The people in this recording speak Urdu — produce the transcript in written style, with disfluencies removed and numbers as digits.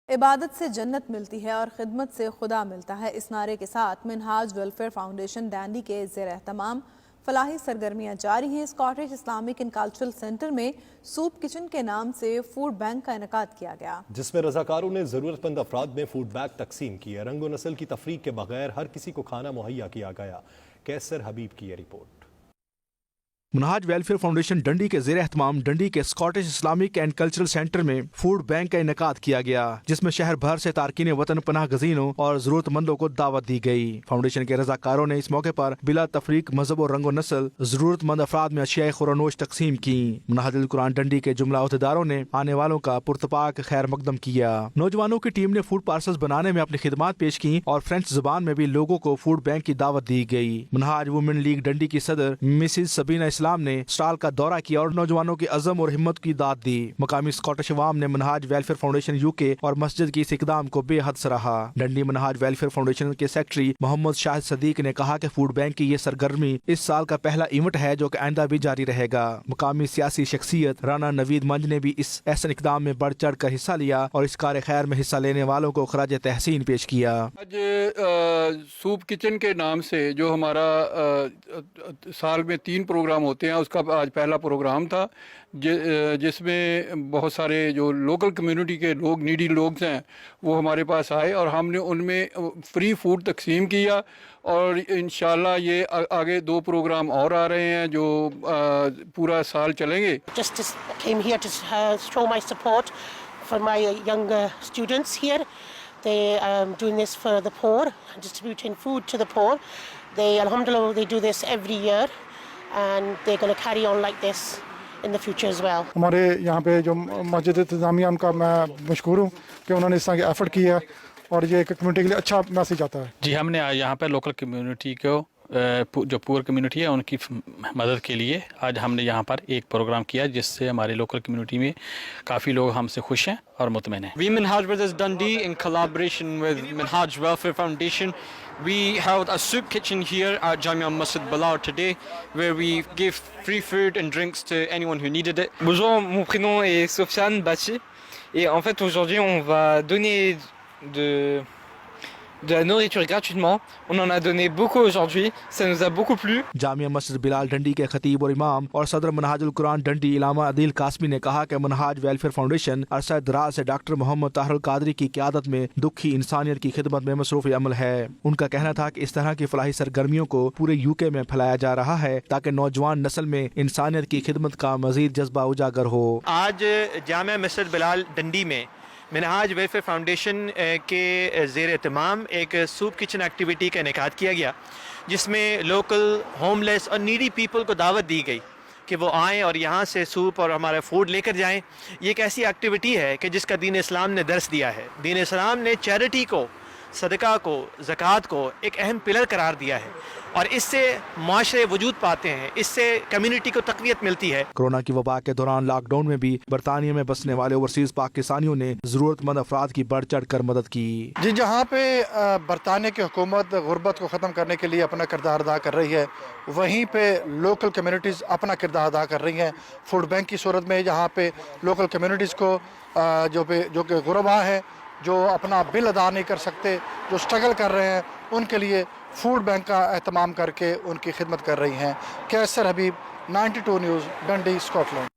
عبادت سے جنت ملتی ہے اور خدمت سے خدا ملتا ہے، اس نعرے کے ساتھ منہاج ویلفیئر فاؤنڈیشن ڈانڈی کے زیر اہتمام فلاحی سرگرمیاں جاری ہیں۔ Scottish Islamic and cultural centre میں سوپ کچن کے نام سے فوڈ بینک کا انعقاد کیا گیا، جس میں رضاکاروں نے ضرورت مند افراد میں فوڈ بیگ تقسیم کیے۔ رنگ و نسل کی تفریق کے بغیر ہر کسی کو کھانا مہیا کیا گیا۔ کیسر حبیب کی یہ رپورٹ۔ منہاج ویلفیئر فاؤنڈیشن ڈنڈی کے زیر اہتمام ڈنڈی کے Scottish Islamic and cultural centre میں فوڈ بینک کا انعقاد کیا گیا، جس میں شہر بھر سے تارکین وطن، پناہ گزینوں اور ضرورت مندوں کو دعوت دی گئی۔ فاؤنڈیشن کے رضاکاروں نے اس موقع پر بلا تفریق مذہب اور رنگ و نسل ضرورت مند افراد میں اشیاء خورونوش تقسیم کی۔ منہاج القرآن ڈنڈی کے جملہ عہدیداروں نے آنے والوں کا پرتپاک خیر مقدم کیا۔ نوجوانوں کی ٹیم نے فوڈ پارسلز بنانے میں اپنی خدمات پیش کی اور فرینچ زبان میں بھی لوگوں کو فوڈ بینک کی دعوت دی گئی۔ منہاج وومن لیگ ڈنڈی کی صدر مسز سبینہ اسلام نے اسٹال کا دورہ کیا اور نوجوانوں کی عزم اور ہمت کی داد دی۔ مقامی اسکاٹش عوام نے منہاج ویلفیئر فاؤنڈیشن UK اور مسجد کی اس اقدام کو بے حد سراہا۔ ڈنڈی منہاج ویلفیئر فاؤنڈیشن کے سیکرٹری محمد شاہد صدیق نے کہا کہ فوڈ بینک کی یہ سرگرمی اس سال کا پہلا ایونٹ ہے جو کہ آئندہ بھی جاری رہے گا۔ مقامی سیاسی شخصیت رانا نوید منج نے بھی اس احسن اقدام میں بڑھ چڑھ کر حصہ لیا اور اس کار خیر میں حصہ لینے والوں کو خراج تحسین پیش کیا۔ آج سوپ کچن کے نام سے جو ہمارا سال میں 3 پروگرام ہوتے ہیں، اس کا آج پہلا پروگرام تھا، جس میں بہت سارے جو لوکل کمیونٹی کے لوگ، نیڈی لوگ ہیں، وہ ہمارے پاس آئے اور ہم نے ان میں فری فوڈ تقسیم کیا۔ اور انشاءاللہ یہ آگے 2 پروگرام اور آ رہے ہیں جو پورا سال چلیں گے۔ Just came here to show my support for my young students here. They doing this for the poor, distributing food to the poor. They, alhamdulillah, they do this every year. And they're going to carry on like this in the future as well. ہمارے یہاں پہ جو مسجد انتظامیہ ان کا میں مشکور ہوں کہ انہوں نے اس طرح کی ایفرٹ کی ہے اور یہ ایک کمیونٹی کے لیے اچھا میسج آتا ہے۔ جی، ہم نے یہاں پہ لوکل کمیونٹی کو، جو پور کمیونٹی ہے، ان کی مدد کے لیے آج ہم نے یہاں پر ایک پروگرام کیا، جس سے ہمارے لوکل کمیونٹی میں کافی لوگ ہم سے خوش ہیں اور مطمئن ہیں۔ We Minhaj Brothers Dundee, in collaboration with Minhaj Welfare Foundation, we held a soup kitchen here at Jamia Masjid Bilal today, where we gave free food and drinks to anyone who needed it. Bonjour, mon prénom est Sofiane Bati, et en fait aujourd'hui on va donner de la nourriture gratuitement. On en a donné beaucoup aujourd'hui, ça nous a beaucoup plu. جامعہ مسجد بلال ڈنڈی کے خطیب اور امام اور صدر منہاج القرآن ڈنڈی علامہ عدیل قاسمی نے کہا کہ منہاج ویلفیئر فاؤنڈیشن عرصہ دراز سے ڈاکٹر محمد طاہر القادری کی قیادت میں دکھی انسانیت کی خدمت میں مصروف عمل ہے۔ ان کا کہنا تھا کہ اس طرح کی فلاحی سرگرمیوں کو پورے UK میں پھیلایا جا رہا ہے تاکہ نوجوان نسل میں انسانیت کی خدمت کا مزید جذبہ اجاگر ہو۔ آج جامعہ مسجد بلال ڈنڈی میں منہاج ویلفیئر فاؤنڈیشن کے زیر اہتمام ایک سوپ کچن ایکٹیویٹی کا انعقاد کیا گیا، جس میں لوکل ہوم لیس اور نیڈی پیپل کو دعوت دی گئی کہ وہ آئیں اور یہاں سے سوپ اور ہمارا فوڈ لے کر جائیں۔ یہ ایک ایسی ایکٹیویٹی ہے کہ جس کا دین اسلام نے درس دیا ہے۔ دین اسلام نے چیریٹی کو، صدقہ کو، زکوٰۃ کو ایک اہم پلر قرار دیا ہے، اور اس سے معاشرے وجود پاتے ہیں، اس سے کمیونٹی کو تقویت ملتی ہے۔ کورونا کی وبا کے دوران لاک ڈاؤن میں بھی برطانیہ میں بسنے والے اوورسیز پاکستانیوں نے ضرورت مند افراد کی بڑھ چڑھ کر مدد کی۔ جی، جہاں پہ برطانیہ کی حکومت غربت کو ختم کرنے کے لیے اپنا کردار ادا کر رہی ہے، وہیں پہ لوکل کمیونٹیز اپنا کردار ادا کر رہی ہیں فوڈ بینک کی صورت میں، جہاں پہ لوکل کمیونٹیز کو جو کہ غربا ہیں، جو اپنا بل ادا نہیں کر سکتے، جو سٹرگل کر رہے ہیں، ان کے لیے فوڈ بینک کا اہتمام کر کے ان کی خدمت کر رہی ہیں۔ کیسر حبیب، 92 نیوز، ڈنڈی، اسکاٹ لینڈ۔